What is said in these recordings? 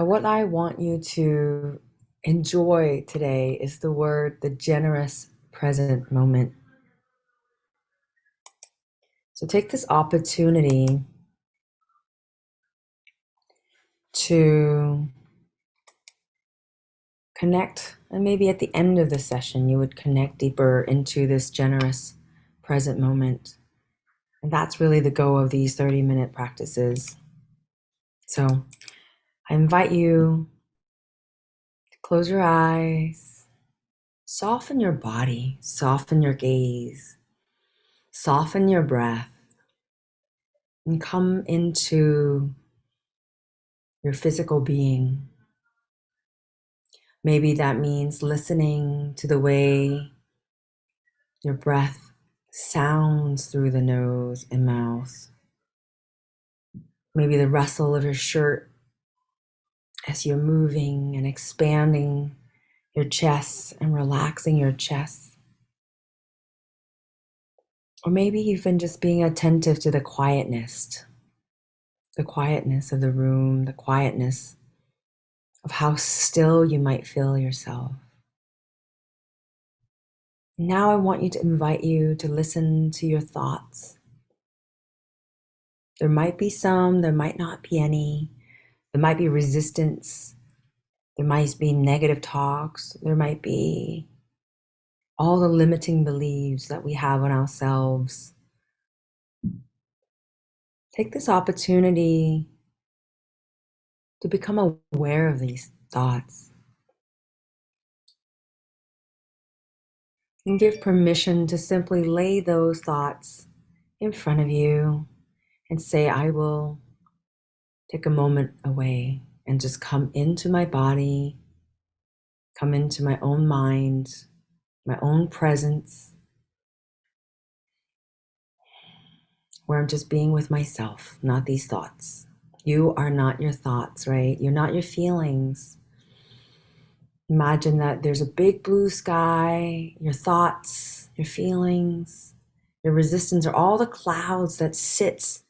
What I want you to enjoy today is the generous present moment. So take this opportunity to connect, and maybe at the end of the session, you would connect deeper into this generous present moment. And that's really the goal of these 30-minute practices. So I invite you to close your eyes, soften your body, soften your gaze, soften your breath, and come into your physical being. Maybe that means listening to the way your breath sounds through the nose and mouth. Maybe the rustle of your shirt as you're moving and expanding your chest and relaxing your chest. Or maybe even just being attentive to the quietness of the room, the quietness of how still you might feel yourself. Now I want you to invite you to listen to your thoughts. There might be some, there might not be any. There might be resistance. There might be negative talks. There might be all the limiting beliefs that we have on ourselves. Take this opportunity to become aware of these thoughts and give permission to simply lay those thoughts in front of you and say, I will take a moment away and just come into my body, come into my own mind, my own presence, where I'm just being with myself, not these thoughts. You are not your thoughts, right? You're not your feelings. Imagine that there's a big blue sky, your thoughts, your feelings, your resistance are all the clouds that sits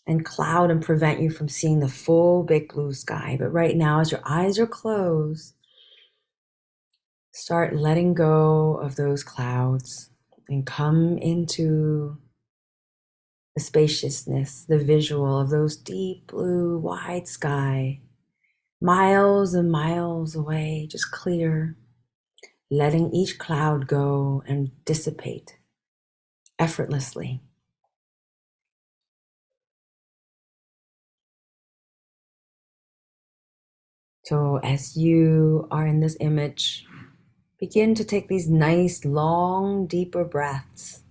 and cloud and prevent you from seeing the full big blue sky. But right now, as your eyes are closed, start letting go of those clouds and come into the spaciousness, the visual of those deep blue, wide sky, miles and miles away, just clear, letting each cloud go and dissipate effortlessly. So as you are in this image, begin to take these nice, long, deeper breaths.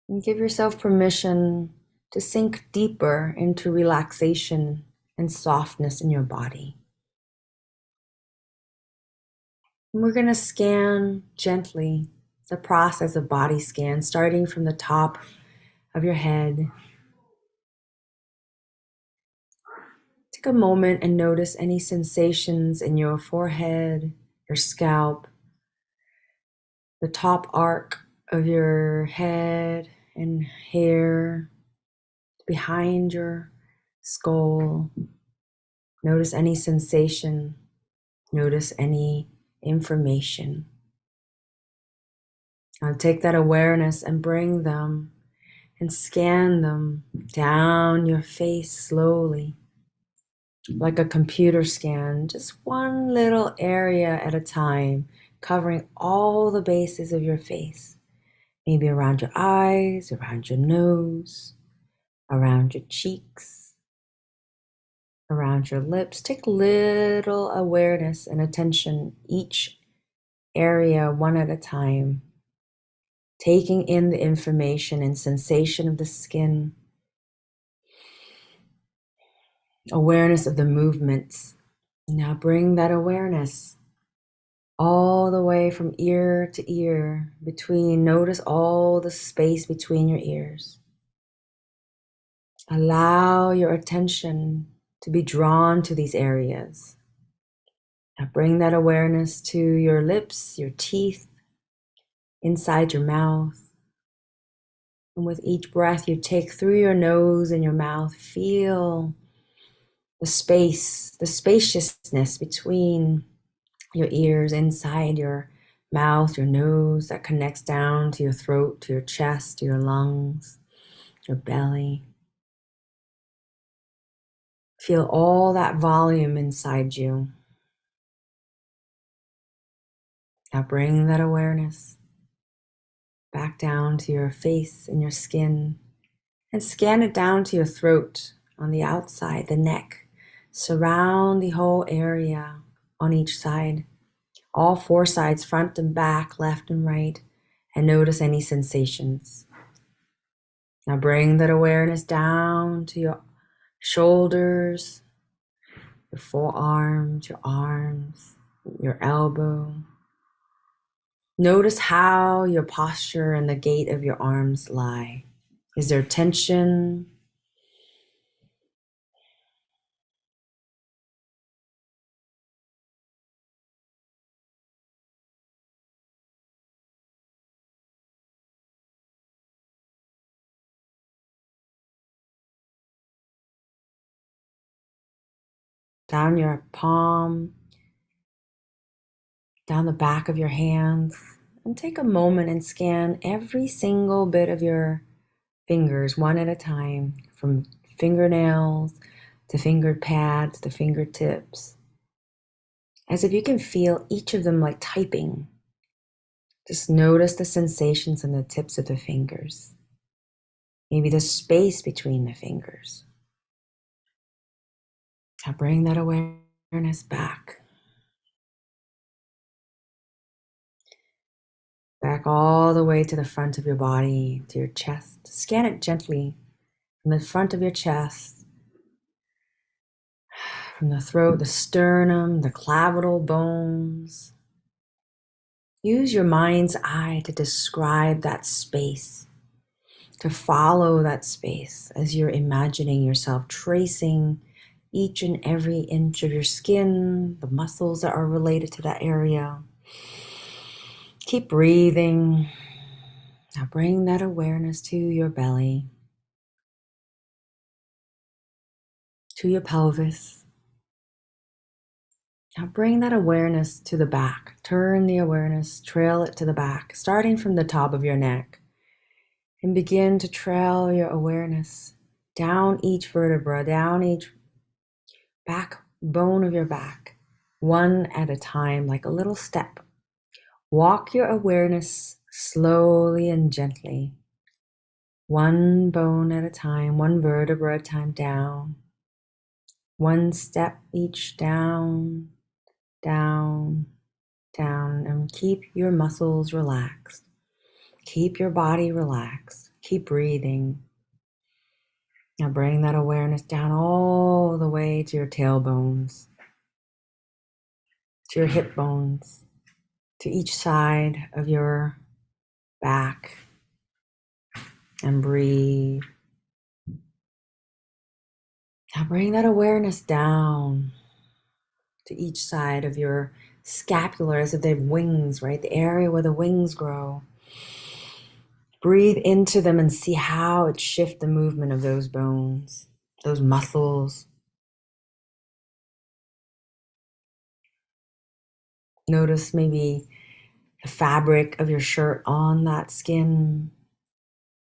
And give yourself permission to sink deeper into relaxation and softness in your body. And we're going to scan gently the process of body scan, starting from the top of your head. Take a moment and notice any sensations in your forehead, your scalp, the top arc of your head and hair, behind your skull. Notice any sensation. Notice any information. Now take that awareness and bring them and scan them down your face slowly, like a computer scan, just one little area at a time, covering all the bases of your face. Maybe around your eyes, around your nose, around your cheeks, around your lips. Take little awareness and attention, each area one at a time, taking in the information and sensation of the skin, awareness of the movements. Now bring that awareness all the way from ear to ear, notice all the space between your ears. Allow your attention to be drawn to these areas. Now bring that awareness to your lips, your teeth, inside your mouth, And with each breath you take through your nose and your mouth, feel the space, the spaciousness between your ears, inside your mouth, your nose, that connects down to your throat, to your chest, to your lungs, your belly. Feel all that volume inside you. Now bring that awareness back down to your face and your skin, and scan it down to your throat, on the outside, the neck. Surround the whole area on each side, all four sides, front and back, left and right, and notice any sensations. Now bring that awareness down to your shoulders, your forearms, your arms, your elbow. Notice how your posture and the gait of your arms lie. Is there tension? Down your palm, down the back of your hands, and take a moment and scan every single bit of your fingers one at a time, from fingernails to finger pads to fingertips, as if you can feel each of them like typing. Just notice the sensations in the tips of the fingers, maybe the space between the fingers. Now bring that awareness back. Back all the way to the front of your body, to your chest. Scan it gently from the front of your chest, from the throat, the sternum, the clavicle bones. Use your mind's eye to describe that space, to follow that space as you're imagining yourself tracing each and every inch of your skin, the muscles that are related to that area. Keep breathing. Now bring that awareness to your belly, to your pelvis. Now bring that awareness to the back. Turn the awareness, trail it to the back, starting from the top of your neck. And begin to trail your awareness down each vertebra, down each backbone of your back, one at a time, like a little step. Walk your awareness slowly and gently, one bone at a time, one vertebra at a time down, one step each down, down, down, and keep your muscles relaxed. Keep your body relaxed. Keep breathing. Now bring that awareness down all the way to your tailbones, to your hip bones, to each side of your back, and breathe. Now bring that awareness down to each side of your scapula as if they have wings, right? The area where the wings grow. Breathe into them and see how it shifts the movement of those bones, those muscles. Notice maybe the fabric of your shirt on that skin.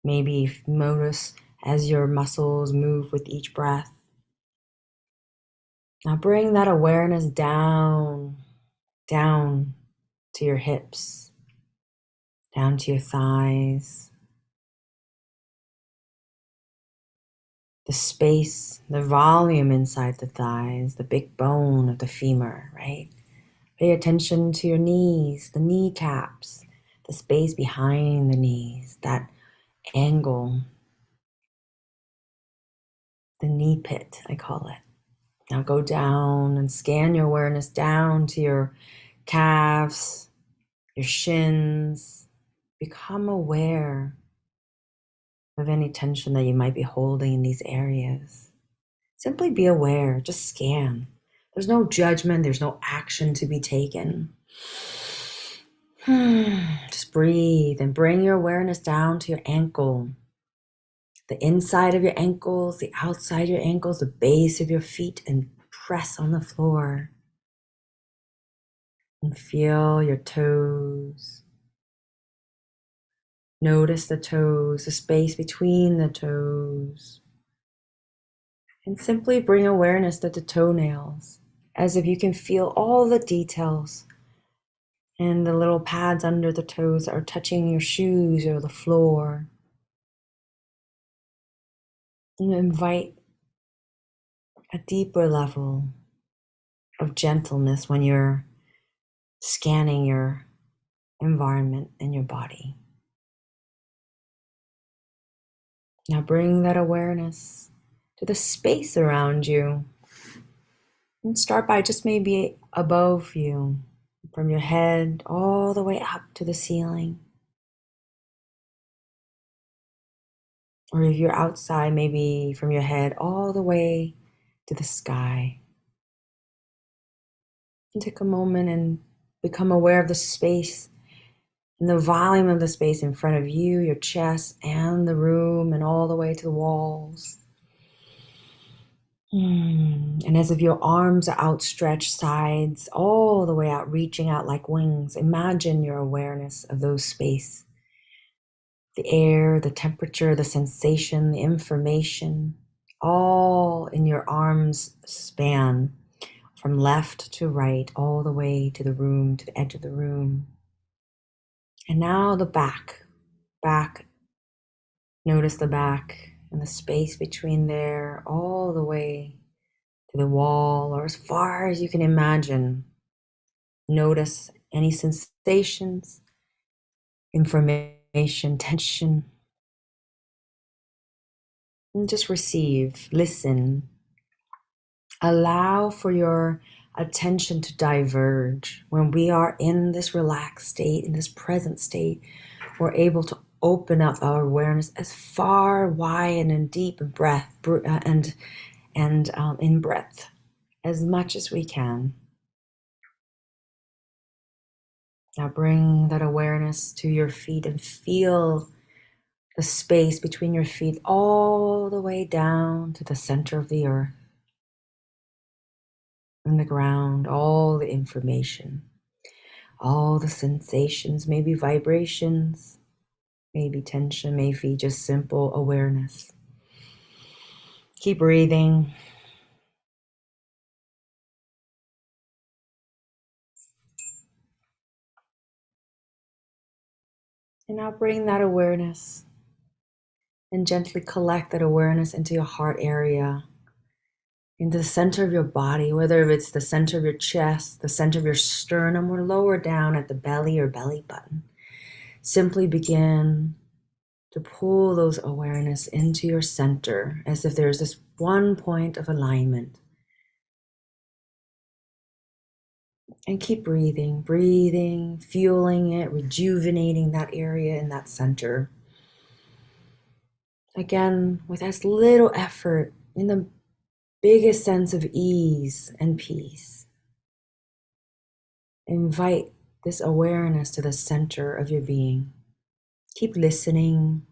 Maybe notice as your muscles move with each breath. Now bring that awareness down, down to your hips, down to your thighs. The space, the volume inside the thighs, the big bone of the femur, right? Pay attention to your knees, the kneecaps, the space behind the knees, that angle, the knee pit, I call it. Now go down and scan your awareness down to your calves, your shins. Become aware of any tension that you might be holding in these areas. Simply be aware, just scan. There's no judgment, there's no action to be taken. Just breathe and bring your awareness down to your ankle, the inside of your ankles, the outside of your ankles, the base of your feet, and press on the floor. And feel your toes. Notice the toes, the space between the toes. And simply bring awareness to the toenails, as if you can feel all the details and the little pads under the toes are touching your shoes or the floor. And invite a deeper level of gentleness when you're scanning your environment and your body. Now bring that awareness to the space around you. And start by just maybe above you, from your head all the way up to the ceiling. Or if you're outside, maybe from your head all the way to the sky. And take a moment and become aware of the space and the volume of the space in front of you, your chest, and the room, and all the way to the walls. And as if your arms are outstretched, sides all the way out, reaching out like wings, imagine your awareness of those space. The air, the temperature, the sensation, the information, all in your arms span, from left to right, all the way to the room, to the edge of the room. And now the back. Notice the back and the space between there, all the way to the wall, or as far as you can imagine. Notice any sensations, information, tension, and just receive, listen. Allow for your attention to diverge. When we are in this relaxed state, in this present state, we're able to open up our awareness as far, wide, and deep in breath, and in breadth as much as we can. Now bring that awareness to your feet and feel the space between your feet all the way down to the center of the earth and the ground, all the information, all the sensations, maybe vibrations, maybe tension, maybe just simple awareness. Keep breathing. And now bring that awareness and gently collect that awareness into your heart area, into the center of your body, whether it's the center of your chest, the center of your sternum, or lower down at the belly or belly button. Simply begin to pull those awareness into your center as if there's this one point of alignment. And keep breathing, fueling it, rejuvenating that area in that center. Again, with as little effort, in the biggest sense of ease and peace. Invite this awareness to the center of your being. Keep listening,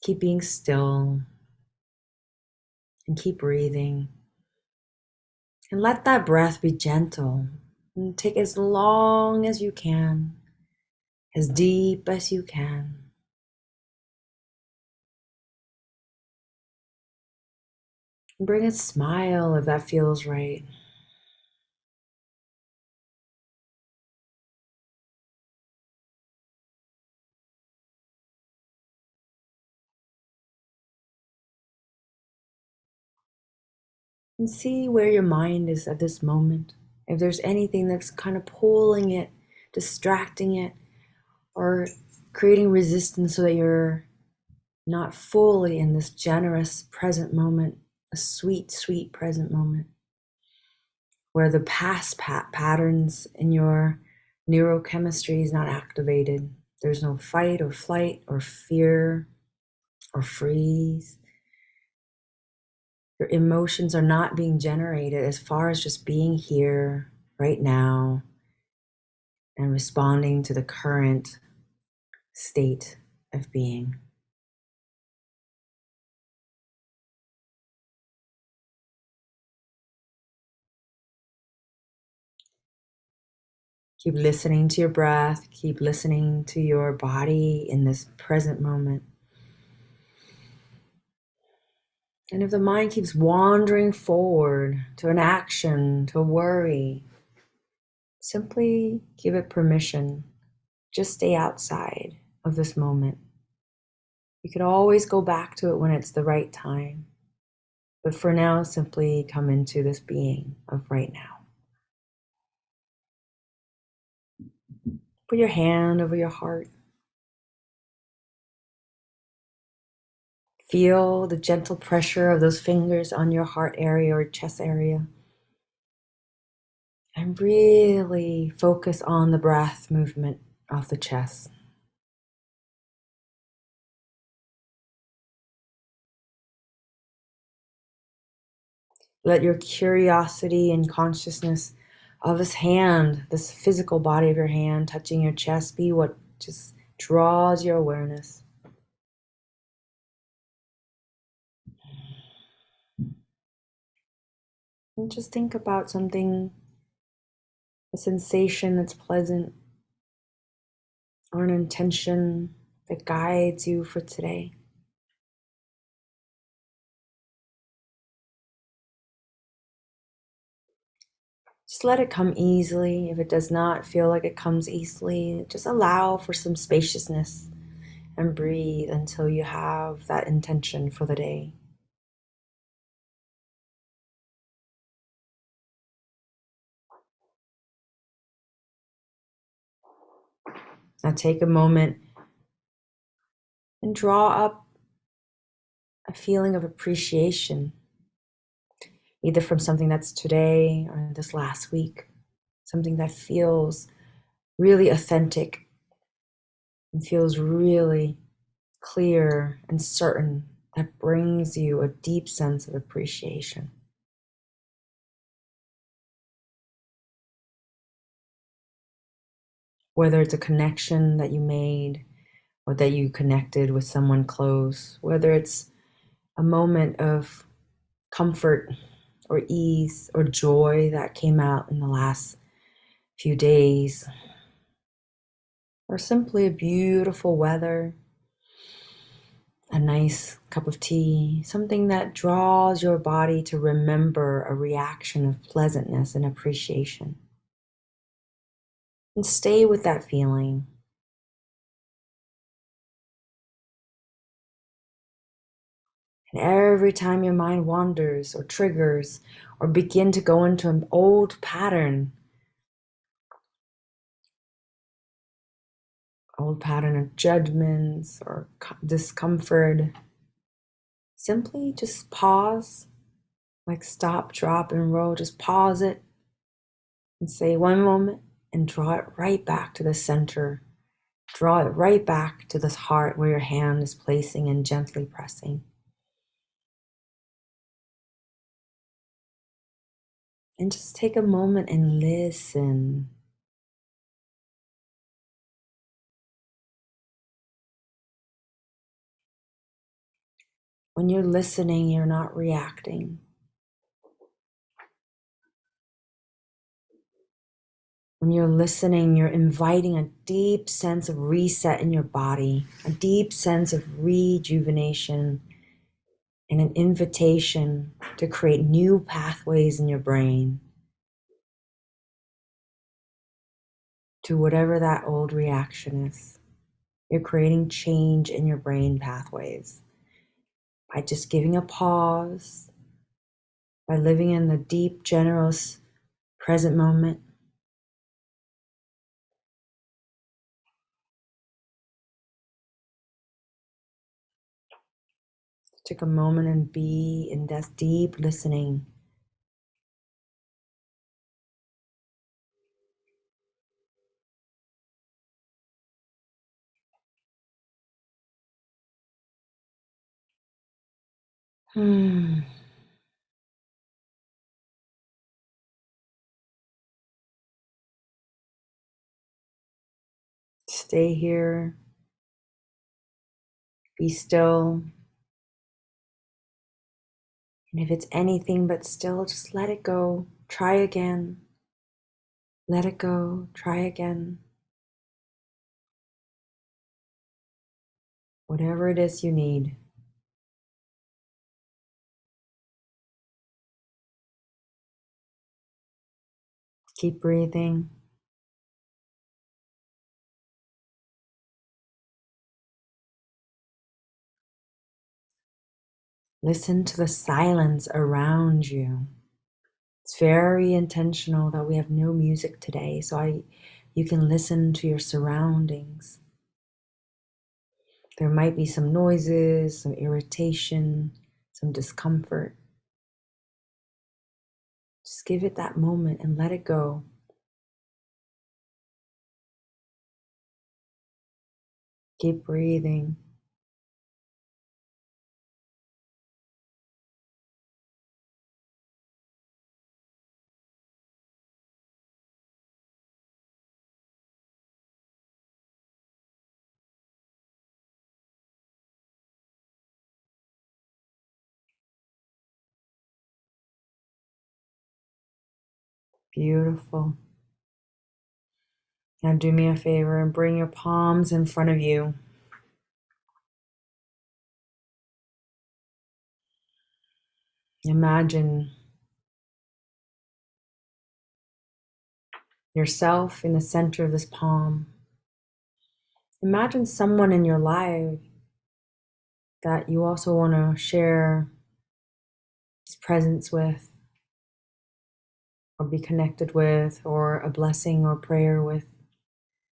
keep being still, and keep breathing. And let that breath be gentle. And take as long as you can, as deep as you can. And bring a smile if that feels right. And see where your mind is at this moment. If there's anything that's kind of pulling it, distracting it, or creating resistance so that you're not fully in this generous present moment, a sweet, sweet present moment, where the past patterns in your neurochemistry is not activated. There's no fight or flight or fear or freeze. Your emotions are not being generated as far as just being here right now and responding to the current state of being. Keep listening to your breath. Keep listening to your body in this present moment. And if the mind keeps wandering forward to an action, to a worry, simply give it permission. Just stay outside of this moment. You could always go back to it when it's the right time. But for now, simply come into this being of right now. Put your hand over your heart. Feel the gentle pressure of those fingers on your heart area or chest area. And really focus on the breath movement of the chest. Let your curiosity and consciousness of this hand, this physical body of your hand touching your chest, be what just draws your awareness. And just think about something, a sensation that's pleasant, or an intention that guides you for today. Just let it come easily. If it does not feel like it comes easily, just allow for some spaciousness and breathe until you have that intention for the day. Now take a moment and draw up a feeling of appreciation, either from something that's today or this last week, something that feels really authentic and feels really clear and certain, that brings you a deep sense of appreciation. Whether it's a connection that you made or that you connected with someone close, whether it's a moment of comfort or ease or joy that came out in the last few days, or simply a beautiful weather, a nice cup of tea, something that draws your body to remember a reaction of pleasantness and appreciation. And stay with that feeling. And every time your mind wanders or triggers or begin to go into an old pattern of judgments or discomfort, simply just pause, like stop, drop, and roll. Just pause it and say one moment and draw it right back to the center. Draw it right back to this heart where your hand is placing and gently pressing. And just take a moment and listen. When you're listening, you're not reacting. When you're listening, you're inviting a deep sense of reset in your body, a deep sense of rejuvenation, and an invitation to create new pathways in your brain to whatever that old reaction is. You're creating change in your brain pathways by just giving a pause, by living in the deep, generous present moment. Take a moment and be in that deep listening. Stay here. Be still. And if it's anything but still, just let it go. Try again. Let it go. Try again. Whatever it is you need. Keep breathing. Listen to the silence around you. It's very intentional that we have no music today, so you can listen to your surroundings. There might be some noises, some irritation, some discomfort. Just give it that moment and let it go. Keep breathing. Beautiful. Now do me a favor and bring your palms in front of you. Imagine yourself in the center of this palm. Imagine someone in your life that you also want to share this presence with, or be connected with, or a blessing or prayer with.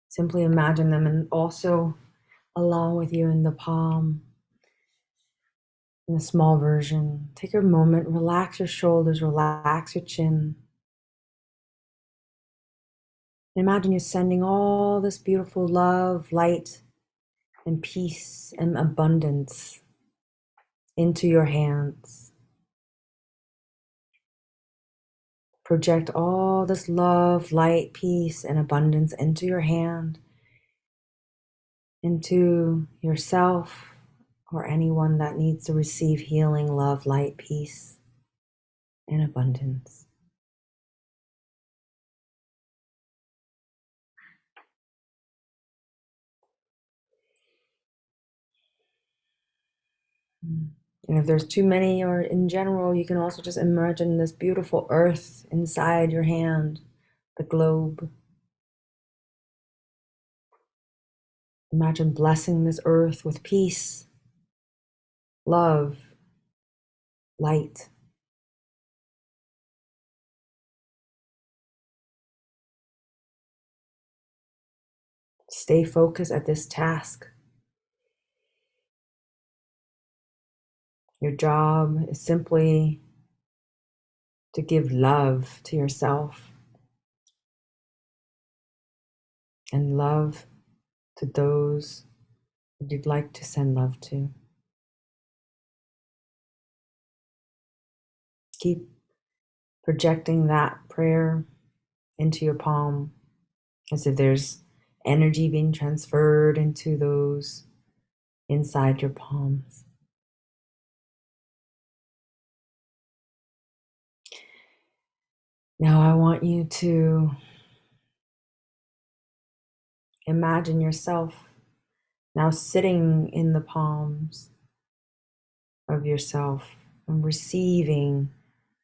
Simply imagine them and also along with you in the palm, in a small version. Take a moment, relax your shoulders, relax your chin. Imagine you're sending all this beautiful love, light, and peace and abundance into your hands. Project all this love, light, peace, and abundance into your hand, into yourself, or anyone that needs to receive healing, love, light, peace, and abundance. And if there's too many, or in general, you can also just imagine this beautiful earth inside your hand, the globe. Imagine blessing this earth with peace, love, light. Stay focused at this task. Your job is simply to give love to yourself and love to those that you'd like to send love to. Keep projecting that prayer into your palm as if there's energy being transferred into those inside your palms. Now I want you to imagine yourself now sitting in the palms of yourself and receiving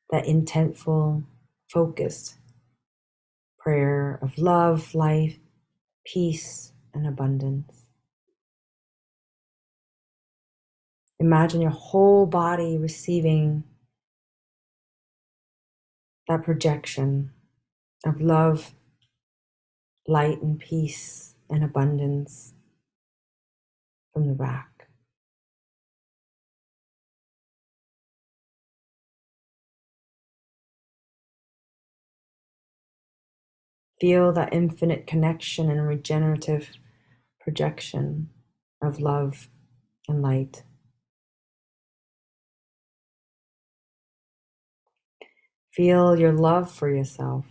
that intentful, focused prayer of love, life, peace, and abundance. Imagine your whole body receiving that projection of love, light, and peace, and abundance from the back. Feel that infinite connection and regenerative projection of love and light. Feel your love for yourself.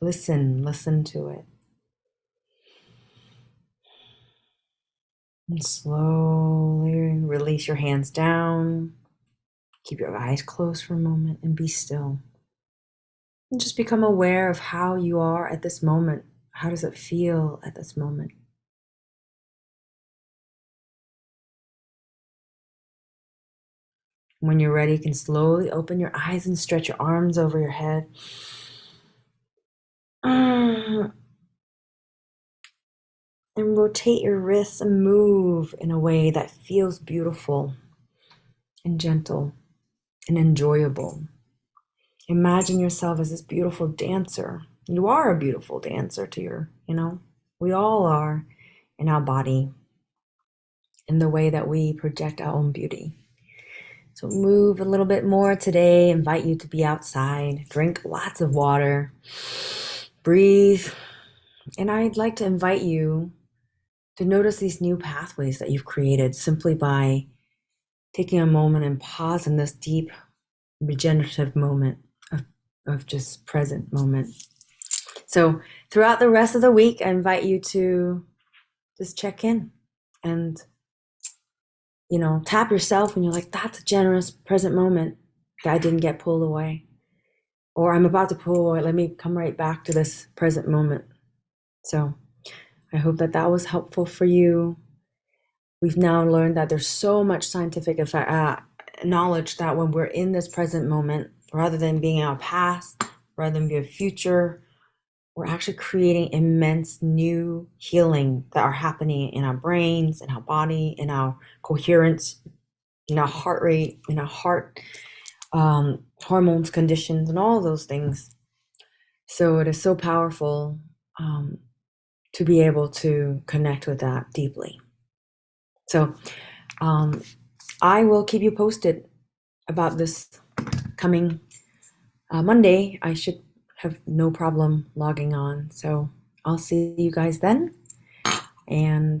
Listen to it. And slowly release your hands down. Keep your eyes closed for a moment and be still. And just become aware of how you are at this moment. How does it feel at this moment? When you're ready, you can slowly open your eyes and stretch your arms over your head. And rotate your wrists and move in a way that feels beautiful and gentle and enjoyable. Imagine yourself as this beautiful dancer. You are a beautiful dancer to we all are in our body, in the way that we project our own beauty. So move a little bit more today. Invite you to be outside. Drink lots of water. Breathe. And I'd like to invite you to notice these new pathways that you've created simply by taking a moment and pause in this deep regenerative moment of just present moment. So throughout the rest of the week, I invite you to just check in and tap yourself when you're like, that's a generous present moment that I didn't get pulled away. Or I'm about to pull away. Let me come right back to this present moment. So I hope that was helpful for you. We've now learned that there's so much scientific knowledge that when we're in this present moment, rather than being our past, rather than being a future, we're actually creating immense new healing that are happening in our brains, in our body, in our coherence, in our heart rate, in our heart hormones, conditions, and all those things. So it is so powerful to be able to connect with that deeply. So I will keep you posted about this coming Monday. I should have no problem logging on. So I'll see you guys then. And